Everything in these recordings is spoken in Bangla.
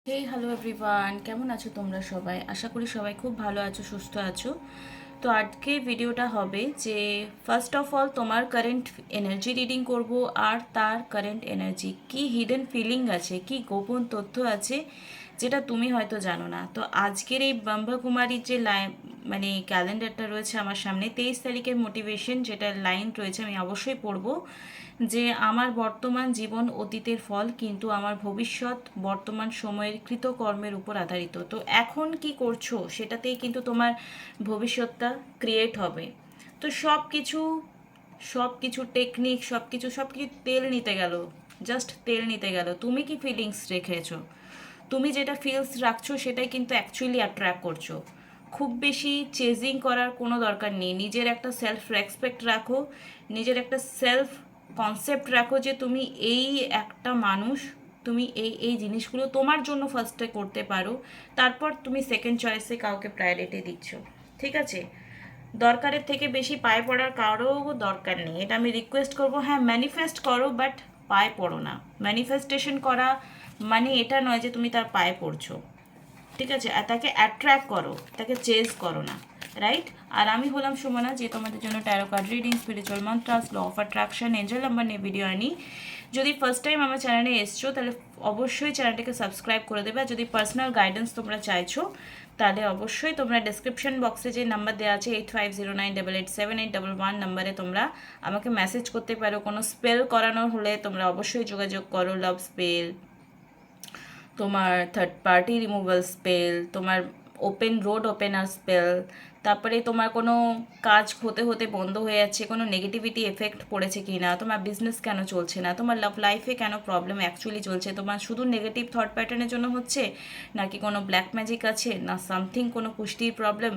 হ্যালো এভরিওয়ান, কেমন আছো তোমরা সবাই? আশা করি সবাই খুব ভালো আছো, সুস্থ আছো। তো আজকে ভিডিওটা হবে যে ফার্স্ট অফ অল তোমার কারেন্ট এনার্জি রিডিং করব, আর তার কারেন্ট এনার্জি কি হিডেন ফিলিং আছে, কি গোপন তথ্য আছে যেটা তুমি হয়তো জানো না। তো আজকের এই ব্রহ্মকুমারীর যে মানে ক্যালেন্ডারটা রয়েছে আমার সামনে, 23 তারিখের মোটিভেশন যেটা লাইন রয়েছে আমি অবশ্যই পড়বো যে আমার বর্তমান জীবন অতীতের ফল, কিন্তু আমার ভবিষ্যৎ বর্তমান সময়ের কৃতকর্মের উপর আধারিত। তো এখন কি করছো সেটাতেই কিন্তু তোমার ভবিষ্যৎটা ক্রিয়েট হবে। তো সব কিছু টেকনিক, সব কিছু তেল নিতে গেল, জাস্ট তেল নিতে গেল। তুমি কি ফিলিংস রেখেছো? তুমি যেটা ফিলস রাখছো সেটাই কিন্তু অ্যাকচুয়ালি অ্যাট্রাক্ট করছো। খুব বেশি চেজিং করার কোনো দরকার নেই। নিজের একটা সেলফ রেসপেক্ট রাখো, নিজের একটা সেলফ কনসেপ্ট রাখো যে তুমি এই একটা মানুষ, তুমি এই এই জিনিসগুলো তোমার জন্য ফার্স্টে করতে পারো, তারপর তুমি সেকেন্ড চয়েসে কাউকে প্রায়োরিটি দিচ্ছ। ঠিক আছে? দরকারের থেকে বেশি পায়ে পড়ার কারো দরকার নেই, এটা আমি রিকোয়েস্ট করবো। হ্যাঁ, ম্যানিফেস্ট করো, বাট পায়ে পড়ো না। ম্যানিফেস্টেশন করা মানে এটা নয় যে তুমি তার পায়ে পড়ছো। ঠিক আছে? আর তাকে অ্যাট্রাক্ট করো, তাকে চেজ করো না। রাইট? আর আমি হলাম সুমনা, যে তোমাদের জন্য tarot card reading, spiritual mantras, law of attraction, angel number নিয়ে ভিডিও আনি। যদি ফার্স্ট টাইম আমার চ্যানেলে এসছো তাহলে অবশ্যই চ্যানেলটিকে সাবস্ক্রাইব করে দেবে। আর যদি পার্সোনাল গাইডেন্স তোমরা চাইছো তাহলে অবশ্যই তোমরা ডেসক্রিপশন বক্সে যে নাম্বার দেওয়া আছে 8509887811 নাম্বারে তোমরা আমাকে মেসেজ করতে পারো। কোনো স্পেল করানোর হলে তোমরা অবশ্যই যোগাযোগ করো। লাভ স্পেল, তোমার থার্ড পার্টি রিমুভাল স্পেল, তোমার ওপেন রোড ওপেনার স্পেল, তারপরে তোমার কোনো কাজ হতে হতে বন্ধ হয়ে যাচ্ছে, কোনো নেগেটিভিটি এফেক্ট পড়েছে কি না, তোমার বিজনেস কেন চলছে না, তোমার লাভ লাইফে কেন প্রবলেম অ্যাকচুয়ালি চলছে, তোমার শুধু নেগেটিভ থট প্যাটার্নের জন্য হচ্ছে, নাকি কোনো ব্ল্যাক ম্যাজিক আছে, না সামথিং কোনো পুষ্টির প্রবলেম,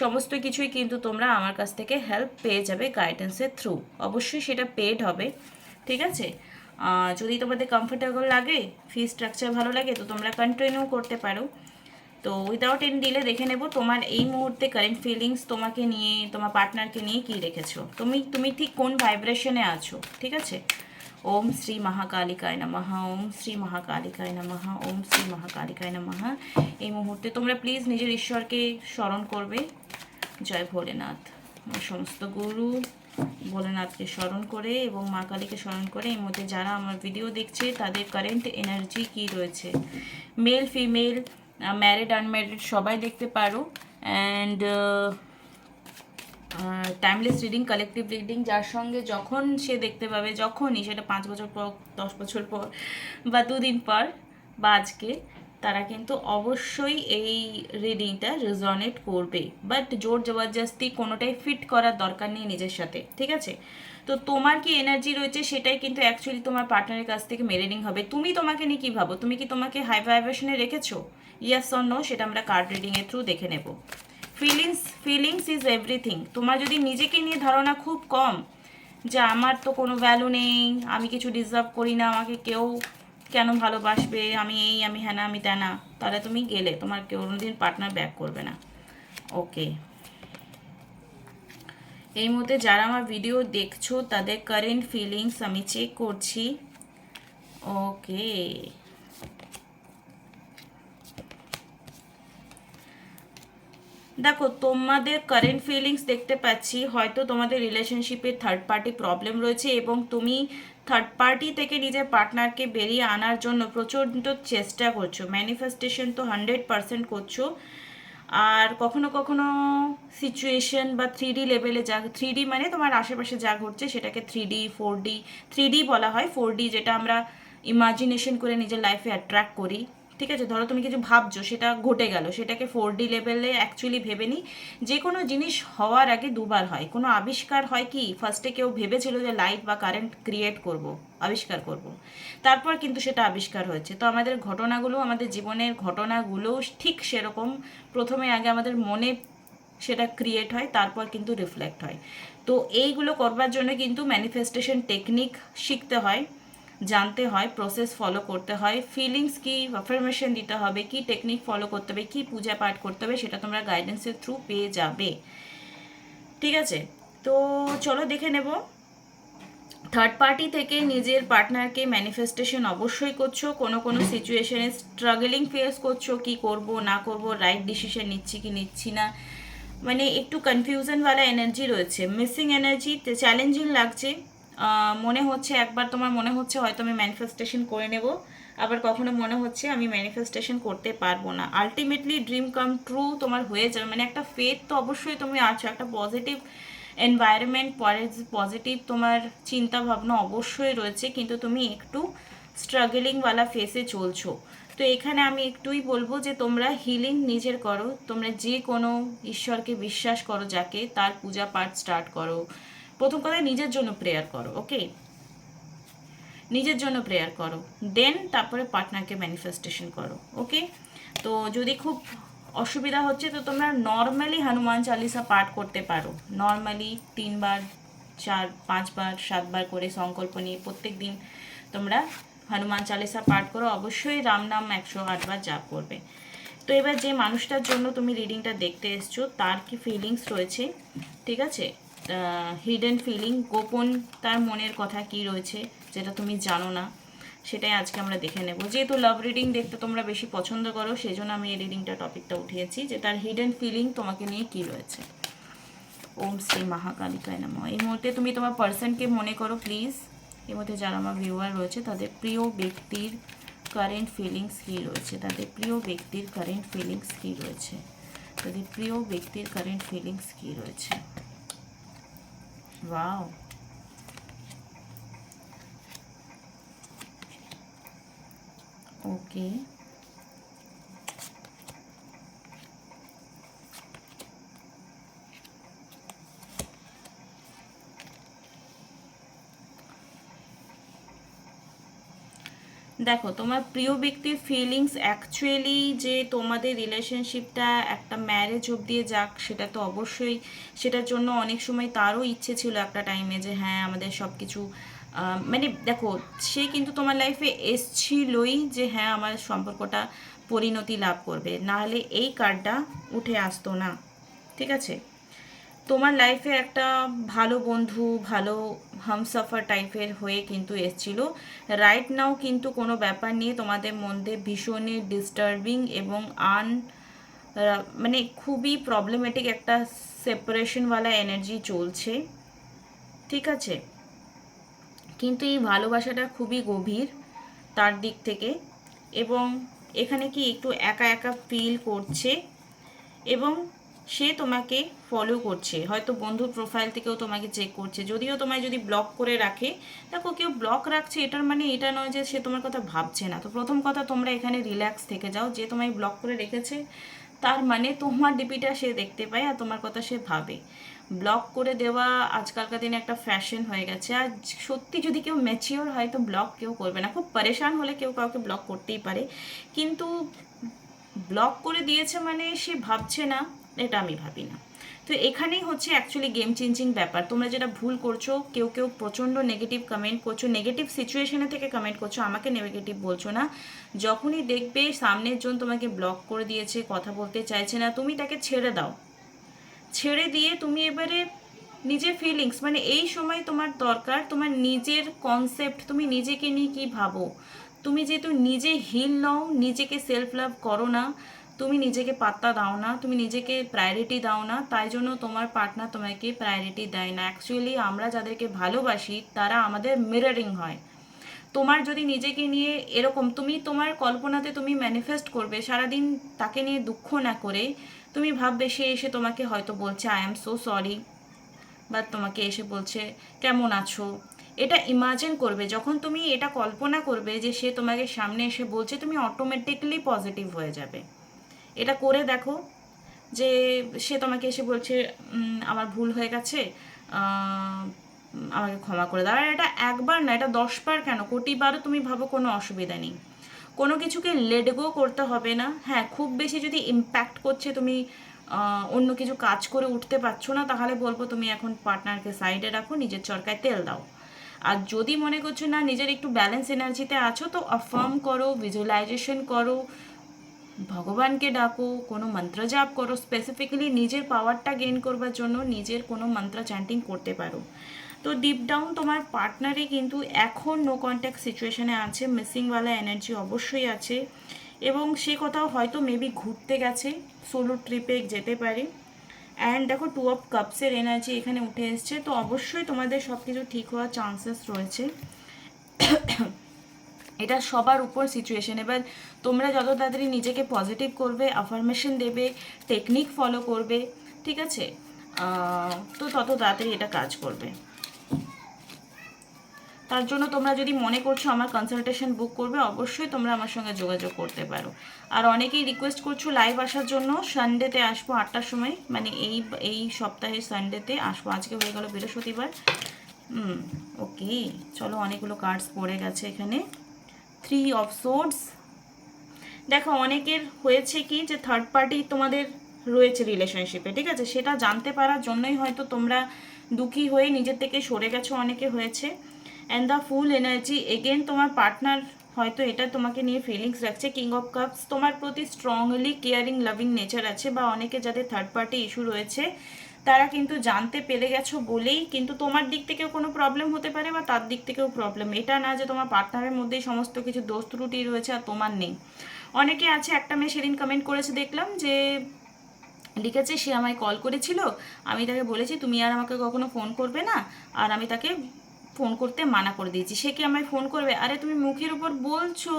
সমস্ত কিছুই কিন্তু তোমরা আমার কাছ থেকে হেল্প পেয়ে যাবে গাইডেন্সের থ্রু। অবশ্যই সেটা পেড হবে। ঠিক আছে? যদি তোমাদের কমফোর্টেবল লাগে, ফি স্ট্রাকচার ভালো লাগে, তো তোমরা কন্টিনিউ করতে পারো। তো উইদাউট এনি ডিলে দেখে নেব তোমার এই মুহূর্তে কারেন্ট ফিলিংস তোমাকে নিয়ে, তোমার পার্টনারকে নিয়ে কী রেখেছো, তুমি তুমি ঠিক কোন ভাইব্রেশনে আছো। ঠিক আছে? ওম শ্রী মহাকালিকায় নমঃ, ওম শ্রী মহাকালিকায় নমঃ, ওম শ্রী মহাকালিকায় নমঃ। এই মুহূর্তে তোমরা প্লিজ নিজের ঈশ্বরকে স্মরণ করবে। জয় ভোলেনাথ। আমার সমস্ত গুরু ভোলেনাথকে স্মরণ করে এবং মা কালীকে স্মরণ করে এই মধ্যে যারা আমার ভিডিও দেখছে তাদের কারেন্ট এনার্জি কি রয়েছে, মেল ফিমেল, ম্যারিড আনম্যারিড সবাই দেখতে পারো। And timeless reading, collective reading, যার সঙ্গে যখন সে দেখতে পাবে, যখনই, সেটা 5 বছর পর, 10 বছর পর, বা 2 দিন পর, বা আজকে, তারা কিন্তু অবশ্যই এই রিডিংটা রেজনেট করবে। বাট জোর জবরদস্তি কোনোটাই ফিট করার দরকার নেই নিজের সাথে। ঠিক আছে? তো তোমার কি এনার্জি রয়েছে সেটাই কিন্তু অ্যাকচুয়ালি তোমার পার্টনারের কাছ থেকে মেরিডিং হবে। তুমি তোমাকে নিয়ে কী ভাবো? তুমি কি তোমাকে হাই ভাইব্রেশনে রেখেছো? ইয়াস অর নো, সেটা আমরা কার্ড রিডিংয়ের থ্রু দেখে নেব। Feelings is everything. তোমার যদি নিজেকে নিয়ে ধারণা খুব কম, যে আমার তো কোনো ভ্যালু নেই, আমি কিছু ডিজার্ভ করি না, আমাকে কেউ কেন ভালোবাসবে, আমি এই, আমি হ্যানা, আমি তেনা, তাহলে তুমি গেলে, তোমার কেউ কোনোদিন পার্টনার ব্যাক করবে না। ওকে, এই মুহূর্তে যারা আমার ভিডিও দেখছো তাদের কারেন্ট ফিলিংস আমি চেক করছি। ওকে, দেখো তোমাদের কারেন্ট ফিলিংস দেখতে পাচ্ছি, হয়তো তোমাদের রিলেশনশিপে থার্ড পার্টি প্রবলেম রয়েছে এবং তুমি থার্ড পার্টি থেকে নিজের পার্টনারকে বেরিয়ে আনার জন্য প্রচণ্ড চেষ্টা করছো। ম্যানিফেস্টেশন তো 100% করছো। আর কখনো কখনো সিচুয়েশন বা 3D লেভেলে যা, 3D মানে তোমার আশেপাশে যা ঘটছে সেটাকে 3D 4D, 3D বলা হয়, 4D যেটা আমরা ইমাজিনেশন করে নিজের লাইফে অ্যাট্রাক্ট করি। ঠিক আছে? ধরো তুমি কিছু ভাবছো, সেটা ঘটে গেল, সেটাকে 4D লেভেলে অ্যাকচুয়ালি ভেবে নিই। যে কোনো জিনিস হওয়ার আগে দুবার হয়। কোনো আবিষ্কার হয় কি, ফার্স্টে কেউ ভেবেছিল যে লাইট বা কারেন্ট ক্রিয়েট করব, আবিষ্কার করব, তারপর কিন্তু সেটা আবিষ্কার হয়েছে। তো আমাদের ঘটনাগুলো, আমাদের জীবনের ঘটনাগুলোও ঠিক সেরকম, প্রথমে আগে আমাদের মনে সেটা ক্রিয়েট হয়, তারপর কিন্তু রিফ্লেক্ট হয়। তো এইগুলো করবার জন্য কিন্তু ম্যানিফেস্টেশন টেকনিক শিখতে হয়, জানতে হয়, প্রসেস ফলো করতে হয়। ফিলিংস কি, অ্যাফার্মেশন দিতে হবে, কি টেকনিক ফলো করতে হবে, কি পূজা পাঠ করতে হবে, সেটা তোমরা গাইডেন্সের থ্রু পেয়ে যাবে। ঠিক আছে? তো চলো দেখে নেব থার্ড পার্টি থেকে নিজের পার্টনারকে ম্যানিফেস্টেশন অবশ্যই করছো, কোনো কোনো সিচুয়েশনে স্ট্রাগলিং ফেস করছো, কি করব না করব, রাইট ডিসিশন নিচ্ছি কি নিচ্ছি না, মানে একটু কনফিউশনওয়ালা এনার্জি রয়েছে, মিসিং এনার্জি, চ্যালেঞ্জিং লাগছে। মনে হচ্ছে একবার তোমার মনে হচ্ছে হয়তো আমি ম্যানিফেস্টেশন করে নেব, আবার কখনো মনে হচ্ছে আমি ম্যানিফেস্টেশন করতে পারবো না। আলটিমেটলি ড্রিম কাম ট্রু তোমার হয়ে যাবে, মানে একটা ফেথ তো অবশ্যই তুমি আছো, একটা পজিটিভ এনভায়রনমেন্ট, পজিটিভ তোমার চিন্তা ভাবনা অবশ্যই রয়েছে, কিন্তু তুমি একটু স্ট্রাগলিংওয়ালা ফেসে চলছো। তো এখানে আমি একটুই বলবো যে তোমরা হিলিং নিজের করো, তোমরা যে কোনো ঈশ্বরকে বিশ্বাস করো, যাকে তার পূজা পাঠ স্টার্ট করো। প্রথম কথা নিজের জন্য প্রেয়ার করো, ওকে, নিজের জন্য প্রেয়ার করো, দেন তারপরে পার্টনারকে ম্যানিফেস্টেশন করো, ওকে। তো যদি খুব অসুবিধা হচ্ছে তো তোমরা নর্মালি হনুমান চালিসা পাঠ করতে পারো, নর্মালি 3 বার 4 5 বার 7 বার করে সংকল্প নিয়ে প্রত্যেক দিন তোমরা হনুমান চালিসা পাঠ করো, অবশ্যই রাম নাম 108 বার জাপ করবে। তো এবার যে মানুষটার জন্য তুমি রিডিংটা দেখতে এসছো তার কি ফিলিংস রয়েছে, ঠিক আছে, হিডেন ফিলিং, গোপন তার মনের কথা কি রয়েছে যেটা তুমি জানো না, সেটাই আজকে আমরা দেখে নেব। যেহেতু লাভ রিডিং দেখতে তোমরা বেশি পছন্দ করো, সেই জন্য আমি এই রিডিংটা টপিকটা উঠিয়েছি যে তার হিডেন ফিলিং তোমাকে নিয়ে কি রয়েছে। ওম শ্রী মহাকালিকায় নমঃ। এই মুহূর্তে তুমি তোমার পার্সনকে মনে করো প্লিজ। এর মধ্যে যারা আমার ভিউয়ার রয়েছে তাদের প্রিয় ব্যক্তির কারেন্ট ফিলিংস কী রয়েছে, তাদের প্রিয় ব্যক্তির কারেন্ট ফিলিংস কী রয়েছে, তাদের প্রিয় ব্যক্তির কারেন্ট ফিলিংস কী রয়েছে। ওয়াও, ওকে, দেখো তোমার প্রিয় ব্যক্তির ফিলিংস অ্যাকচুয়ালি যে তোমাদের রিলেশনশিপটা একটা ম্যারেজ অবধি যাক, সেটা তো অবশ্যই, সেটার জন্য অনেক সময় তারও ইচ্ছে ছিল একটা টাইমে যে হ্যাঁ আমাদের সব কিছু, মানে দেখো সে কিন্তু তোমার লাইফে এসছিলই যে হ্যাঁ আমার সম্পর্কটা পরিণতি লাভ করবে, নাহলে এই কার্ডটা উঠে আসতো না, ঠিক আছে। তোমার লাইফে একটা ভালো বন্ধু, ভালো হামসফার টাইপের হয়ে কিন্তু এসছিল। রাইট নাও কিন্তু কোনো ব্যাপার নিয়ে তোমাদের মধ্যে ভীষণই ডিস্টার্বিং এবং মানে খুবই প্রবলেমেটিক একটা সেপারেশনওয়ালা এনার্জি চলছে, ঠিক আছে। কিন্তু এই ভালোবাসাটা খুবই গভীর তার দিক থেকে, এবং এখানে কি একটু একা একা ফিল করছে, এবং সে তোমাকে ফলো করছে, হয়তো বন্ধুর প্রোফাইল থেকেও তোমাকে চেক করছে, যদিও তোমায় যদি ব্লক করে রাখে। দেখো কেউ ব্লক রাখছে এটার মানে এটা নয় যে সে তোমার কথা ভাবছে না। তো প্রথম কথা তোমরা এখানে রিল্যাক্স থেকে যাও, যে তোমায় ব্লক করে রেখেছে তার মানে তোমার ডিপিটা সে দেখতে পায় আর তোমার কথা সে ভাবে। ব্লক করে দেওয়া আজকালকার দিনে একটা ফ্যাশন হয়ে গেছে, আর সত্যি যদি কেউ ম্যাচিওর হয় তো ব্লক কেউ করবে না। খুব পরেশান হলে কেউ কাউকে ব্লক করতেই পারে, কিন্তু ব্লক করে দিয়েছে মানে সে ভাবছে না, এটা আমি ভাবি না। তো এখানেই হচ্ছে অ্যাকচুয়ালি গেম চেঞ্জিং ব্যাপার। তোমরা যেটা ভুল করছো, কেউ কেউ প্রচণ্ড নেগেটিভ কমেন্ট করছো, নেগেটিভ সিচুয়েশনে থেকে কমেন্ট করছো, আমাকে নেগেটিভ বলছো না। যখনই দেখবে সামনের জন তোমাকে ব্লক করে দিয়েছে, কথা বলতে চাইছে না, তুমি তাকে ছেড়ে দাও। ছেড়ে দিয়ে তুমি এবারে নিজের ফিলিংস, মানে এই সময় তোমার দরকার তোমার নিজের কনসেপ্ট, তুমি নিজেকে নিয়ে কী ভাবো। তুমি যেহেতু নিজে হিল নাও, নিজেকে সেলফ লাভ করো না, তুমি নিজেকে পাত্তা দাও না, তুমি নিজেকে প্রায়োরিটি দাও না, তাই জন্য তোমার পার্টনার তোমাকে প্রায়োরিটি দেয় না। অ্যাকচুয়ালি আমরা যাদেরকে ভালোবাসি তারা আমাদের মিররিং হয়। তোমার যদি নিজেকে নিয়ে এরকম, তুমি তোমার কল্পনাতে তুমি ম্যানিফেস্ট করবে সারাদিন তাকে নিয়ে দুঃখ না করে, তুমি ভাববে সে এসে তোমাকে হয়তো বলছে আই অ্যাম সো সরি, বা তোমাকে এসে বলছে কেমন আছো। এটা ইমাজিন করবে, যখন তুমি এটা কল্পনা করবে যে সে তোমাকে সামনে এসে বলছে, তুমি অটোমেটিকলি পজিটিভ হয়ে যাবে। এটা করে দেখো যে সে তোমাকে এসে বলছে আমার ভুল হয়ে গেছে, আমাকে ক্ষমা করে দাও। আর এটা একবার না, এটা 10 বার কেন, কোটিবারও তুমি ভাবো, কোনো অসুবিধা নেই। কোনো কিছুকে লেট গো করতে হবে না। হ্যাঁ, খুব বেশি যদি ইম্প্যাক্ট করছে, তুমি অন্য কিছু কাজ করে উঠতে পারছো না, তাহলে বলবো তুমি এখন পার্টনারকে সাইডে রাখো, নিজের চরকায় তেল দাও। আর যদি মনে করছো না নিজের একটু ব্যালেন্স এনার্জিতে আছো, তো অ্যাফার্ম করো, ভিজুয়ালাইজেশন করো, ভগবানকে ডাকো, কোনো মন্ত্র জাপ করো, স্পেসিফিক্যালি নিজের পাওয়ারটা গেইন করবার জন্য নিজের কোনো মন্ত্র চ্যান্টিং করতে পারো। তো ডিপ ডাউন তোমার পার্টনারে কিন্তু এখন নো কন্ট্যাক্ট সিচুয়েশনে আছে, মিসিংওয়ালা এনার্জি অবশ্যই আছে, এবং সে কোথাও হয়তো মেবি ঘুরতে গেছে, সোলো ট্রিপে যেতে পারে। অ্যান্ড দেখো 2 অফ কাপসের এনার্জি এখানে উঠে এসছে, তো অবশ্যই তোমাদের সব কিছু ঠিক হওয়ার চান্সেস রয়েছে। এটা সবার উপর সিচুয়েশন। এবার তোমরা যত তাড়াতাড়ি নিজেকে পজিটিভ করবে, আফার্মেশন দেবে, টেকনিক ফলো করবে, ঠিক আছে, তো তত তাড়াতাড়ি এটা কাজ করবে। তার জন্য তোমরা যদি মনে করছো আমার কনসালটেশন বুক করবে, অবশ্যই তোমরা আমার সঙ্গে যোগাযোগ করতে পারো। আর অনেকেই রিকোয়েস্ট করছো লাইভ আসার জন্য, সানডেতে আসবো 8টার সময়, মানে এই সপ্তাহের সানডেতে আসবো। আজকে হয়ে গেল বৃহস্পতিবার। ওকে, চলো, অনেকগুলো কার্ডস পড়ে গেছে এখানে। 3 অফ সোর্ডস। দেখো অনেকের হয়েছে কি যে থার্ড পার্টি তোমাদের রয়েছে রিলেশনশিপে, ঠিক আছে, সেটা জানতে পারার জন্যই হয়তো তোমরা দুঃখী হয়ে নিজের থেকে সরে গেছো, অনেকে হয়েছে। And the full energy again, তোমার পার্টনার হয়তো এটা তোমাকে নিয়ে ফিলিংস রাখছে। কিং অফ কাপস, তোমার প্রতি স্ট্রংলি কেয়ারিং লাভিং নেচার আছে, বা অনেকে যাদের থার্ড পার্টি ইস্যু রয়েছে তারা কিন্তু জানতে পেরে গেছো বলেই কিন্তু তোমার দিক থেকেও কোনো প্রবলেম হতে পারে বা তার দিক থেকেও প্রবলেম, এটা না যে তোমার পার্টনারের মধ্যেই সমস্ত কিছু দোষ ত্রুটি রয়েছে আর তোমার নেই। অনেকে আছে, একটা মেয়ে সেদিন কমেন্ট করেছে দেখলাম, যে লিখেছে সে আমায় কল করেছিল, আমি তাকে বলেছি তুমি আর আমাকে কখনো ফোন করবে না, আর আমি তাকে ফোন করতে মানা করে দিয়েছি, সে কি আমায় ফোন করবে? আরে তুমি মুখের উপর বলছো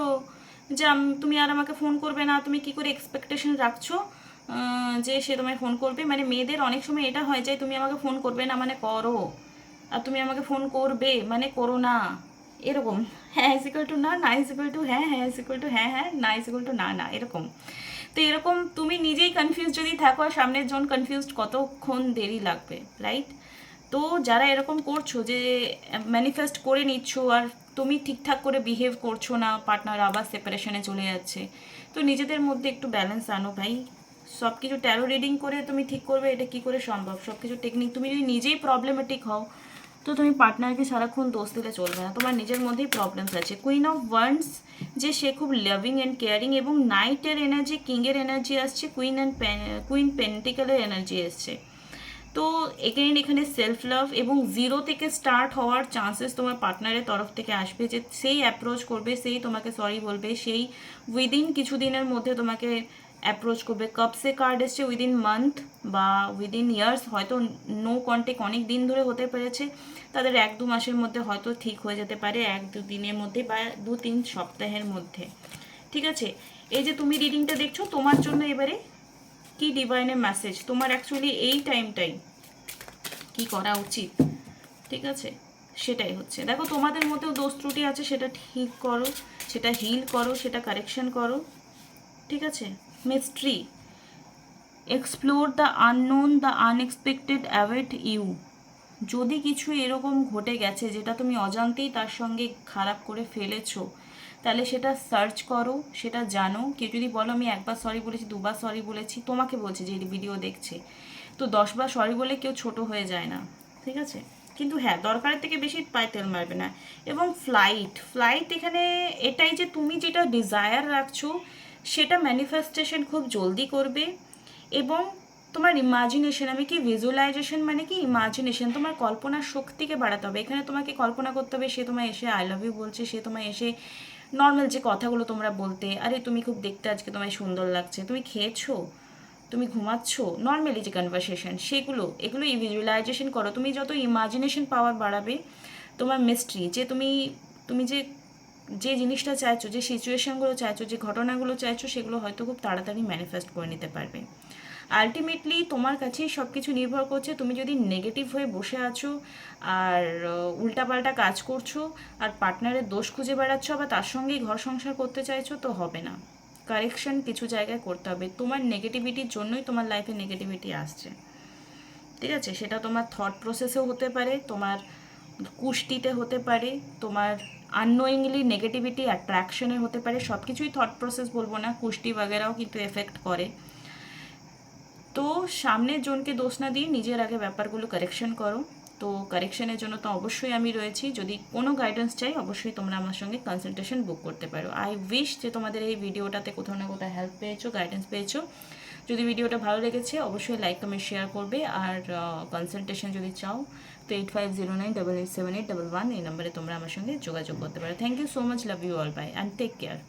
যে তুমি আর আমাকে ফোন করবে না, তুমি কি করে এক্সপেকটেশন রাখছো যে সে তোমায় ফোন করবে? মানে মেয়েদের অনেক সময় এটা হয় যে তুমি আমাকে ফোন করবে না মানে করো, আর তুমি আমাকে ফোন করবে মানে করো না, এরকম। হ্যাঁ ইজ ইকুয়াল টু না, না ইজ ইকুয়াল টু হ্যাঁ, হ্যাঁ ইজ ইকুয়াল টু হ্যাঁ, হ্যাঁ না ইজ ইকুয়াল টু না, না, এরকম। তো এরকম তুমি নিজেই কনফিউজ যদি থাকো, আর সামনের জন কনফিউজড, কতক্ষণ দেরি লাগবে, রাইট? তো যারা এরকম করছো যে ম্যানিফেস্ট করে নিচ্ছ আর তুমি ঠিকঠাক করে বিহেভ করছো না, পার্টনার আবার সেপারেশনে চলে যাচ্ছে, তো নিজেদের মধ্যে একটু ব্যালেন্স আনো ভাই। সব কিছু ট্যারো রিডিং করে তুমি ঠিক করবে, এটা কি করে সম্ভব? সব কিছু টেকনিক, তুমি যদি নিজেই প্রবলেমেটিক হও তো তুমি পার্টনারকে সারাক্ষণ দোষ দিলে চলবে না, তোমার নিজের মধ্যেই প্রবলেমস আছে। কুইন অফ ওয়ান্ডস, যে সে খুব লাভিং অ্যান্ড কেয়ারিং, এবং নাইটের এনার্জি, কিংয়ের এনার্জি আসছে, কুইন পেন্টিকেলের এনার্জি এসছে। তো এগেইন এখানে সেলফ লাভ এবং জিরো থেকে স্টার্ট হওয়ার চান্সেস তোমার পার্টনারের তরফ থেকে আসবে, যে সেই অ্যাপ্রোচ করবে, সেই তোমাকে সরি বলবে, সেই উইদিন কিছুদিনের মধ্যে তোমাকে অ্যাপ্রোচ করবে। কাপসে কার্ড এসছে উইদিন মান্থ বা উইদিন ইয়ার্স, হয়তো নো কন্ট্যাক্ট অনেক দিন ধরে হতে পেরেছে, তাদের 1-2 মাসের মধ্যে হয়তো ঠিক হয়ে যেতে পারে, 1-2 দিনের মধ্যে বা 2-3 সপ্তাহের মধ্যে, ঠিক আছে। এই যে তুমি রিডিংটা দেখছো, তোমার জন্য এবারে কি ডিভাইনের মেসেজ, তোমার অ্যাকচুয়ালি এই টাইমটাই কি করা উচিত, ঠিক আছে, সেটাই হচ্ছে। দেখো তোমাদের মধ্যেও দোষ ত্রুটি আছে, সেটা ঠিক করো, সেটা হিল করো, সেটা কারেকশন করো, ঠিক আছে। Mystery, explore the unknown, the unexpected await you. যদি কিছু এরকম ঘটে গেছে যেটা তুমি অজান্তেই তার সঙ্গে খারাপ করে ফেলেছো, তাহলে সেটা সার্চ করো, সেটা জানো। কেউ যদি বলো আমি একবার সরি বলেছি, দুবার সরি বলেছি, তোমাকে বলছে যে ভিডিও দেখছে, তো 10বার সরি বলে কেউ ছোট হয়ে যায় না, ঠিক আছে। কিন্তু হ্যাঁ, দরকারের থেকে বেশি পায়ে তেল মারবে না। এবং ফ্লাইট এখানে এটাই যে তুমি যেটা ডিজায়ার রাখছো সেটা ম্যানিফেস্টেশন খুব জলদি করবে। এবং তোমার ইমাজিনেশন, আমি কি ভিজুয়ালাইজেশন মানে কি ইমাজিনেশন, তোমার কল্পনার শক্তিকে বাড়াতে হবে। এখানে তোমাকে কল্পনা করতে হবে সে তোমায় এসে আই লাভ ইউ বলছে, সে তোমায় এসে নর্মাল যে কথাগুলো তোমরা বলতে, আরে তুমি খুব দেখতে আজকে তোমায় সুন্দর লাগছে, তুমি খেয়েছো, তুমি ঘুমাচ্ছ, নর্মালি যে কনভারসেশন সেগুলো, এগুলো ভিজুয়ালাইজেশন করো। তুমি যত ইমাজিনেশন পাওয়ার বাড়াবে, তোমার মিস্ট্রি যে তুমি তুমি যে যে জিনিসটা চাইছো, যে সিচুয়েশনগুলো চাইছো, যে ঘটনাগুলো চাইছো, সেগুলো হয়তো খুব তাড়াতাড়ি ম্যানিফেস্ট করে নিতে পারবে। আলটিমেটলি তোমার কাছেই সব কিছু নির্ভর করছে। তুমি যদি নেগেটিভ হয়ে বসে আছো আর উল্টাপাল্টা কাজ করছো আর পার্টনারের দোষ খুঁজে বেড়াচ্ছ, বা তার সঙ্গেই ঘর সংসার করতে চাইছো, তো হবে না। কারেকশন কিছু জায়গায় করতে হবে। তোমার নেগেটিভিটির জন্যই তোমার লাইফে নেগেটিভিটি আসছে, ঠিক আছে। সেটা তোমার থট প্রসেসেও হতে পারে, তোমার কুষ্টিতে হতে পারে, তোমার আননোয়িংলি নেগেটিভিটি অ্যাট্রাকশনে হতে পারে। সব কিছুই থট প্রসেস বলবো না, কুষ্টি বাগেরাও কিন্তু এফেক্ট করে। তো সামনের জনকে দোষ না দিয়ে নিজের আগে ব্যাপারগুলো কারেকশন করো। তো কারেকশনের জন্য তো অবশ্যই আমি রয়েছি, যদি কোনো গাইডেন্স চাই অবশ্যই তোমরা আমার সঙ্গে কনসালটেশন বুক করতে পারো। আই উইশ যে তোমাদের এই ভিডিওটাতে কোথাও না কোথাও হেল্প পেয়েছো, গাইডেন্স পেয়েছো। যদি ভিডিওটা ভালো লেগেছে অবশ্যই লাইক কমেন্ট শেয়ার করবে, আর কনসালটেশন যদি চাও তো 8509887811 এই নাম্বারে তোমরা আমার সঙ্গে যোগাযোগ করতে পারো। Thank you so much, love you all, bye and take care.